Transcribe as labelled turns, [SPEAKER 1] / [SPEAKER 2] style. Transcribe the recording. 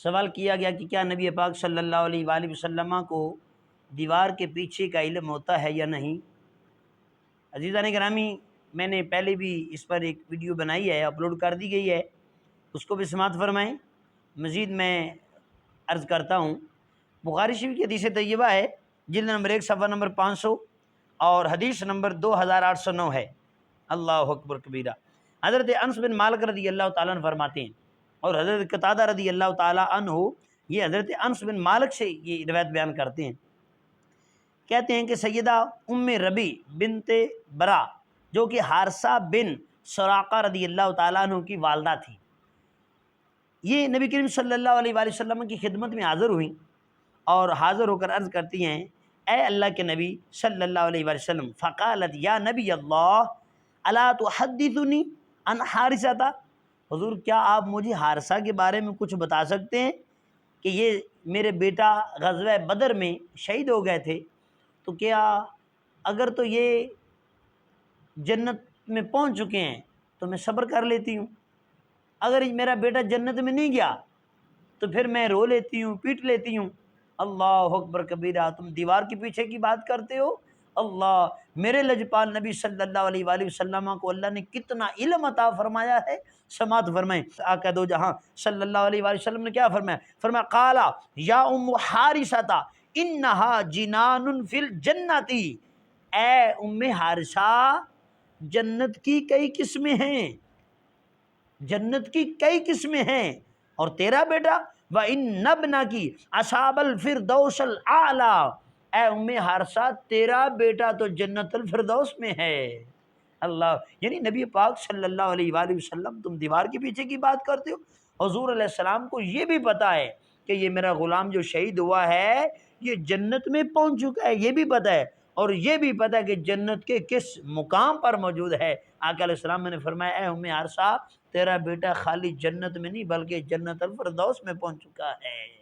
[SPEAKER 1] سوال کیا گیا کہ کیا نبی پاک صلی اللہ علیہ وآلہ وسلم کو دیوار کے پیچھے کا علم ہوتا ہے یا نہیں؟ عزیزان گرامی، میں نے پہلے بھی اس پر ایک ویڈیو بنائی ہے، اپلوڈ کر دی گئی ہے، اس کو بھی سماعت فرمائیں۔ مزید میں عرض کرتا ہوں، بخاری شریف کی حدیث طیبہ ہے، جلد نمبر 1 صفحہ نمبر 500 اور حدیث نمبر 2809 ہے۔ اللہ اکبر کبیرہ۔ حضرت انس بن مالک رضی اللہ تعالیٰ عنہ فرماتے ہیں، اور حضرت قتادہ رضی اللہ تعالیٰ عنہ یہ حضرت انس بن مالک سے یہ روایت بیان کرتے ہیں، کہتے ہیں کہ سیدہ ام ربی بنت برا جو کہ حارثہ بن سراقہ رضی اللہ تعالیٰ عنہ کی والدہ تھی، یہ نبی کریم صلی اللہ علیہ وآلہ وسلم کی خدمت میں حاضر ہوئیں اور حاضر ہو کر عرض کرتی ہیں، اے اللہ کے نبی صلی اللہ علیہ وآلہ وسلم، فقالت یا نبی اللہ الا تحدثنی عن حارثہ، حضور کیا آپ مجھے حارثہ کے بارے میں کچھ بتا سکتے ہیں کہ یہ میرے بیٹا غزوہ بدر میں شہید ہو گئے تھے، تو کیا اگر تو یہ جنت میں پہنچ چکے ہیں تو میں صبر کر لیتی ہوں، اگر میرا بیٹا جنت میں نہیں گیا تو پھر میں رو لیتی ہوں، پیٹ لیتی ہوں۔ اللہ اکبر کبیرہ، تم دیوار کے پیچھے کی بات کرتے ہو؟ اللہ، میرے لجپال نبی صلی اللہ علیہ وآلہ وسلم کو اللہ نے کتنا علم عطا فرمایا ہے، سماعت فرمائیں۔ آقا دو جہاں صلی اللہ علیہ وآلہ وسلم نے کیا فرمایا؟ فرمایا قالا یا ام حارثہ انہا جنان فی الجنت، اے ام حارثہ جنت کی کئی قسمیں ہیں، جنت کی کئی قسمیں ہیں، اور تیرا بیٹا وَإِنَّ ابْنَكِ أَصَابَ الْفِرْدَوْسَ الْأَعْلَىٰ، اے ام حارثہ تیرا بیٹا تو جنت الفردوس میں ہے۔ اللہ، یعنی نبی پاک صلی اللہ علیہ وآلہ وسلم تم دیوار کے پیچھے کی بات کرتے ہو؟ حضور علیہ السلام کو یہ بھی پتہ ہے کہ یہ میرا غلام جو شہید ہوا ہے یہ جنت میں پہنچ چکا ہے، یہ بھی پتہ ہے، اور یہ بھی پتہ ہے کہ جنت کے کس مقام پر موجود ہے۔ آقا علیہ السلام نے فرمایا اے ام حارثہ تیرا بیٹا خالی جنت میں نہیں بلکہ جنت الفردوس میں پہنچ چکا ہے۔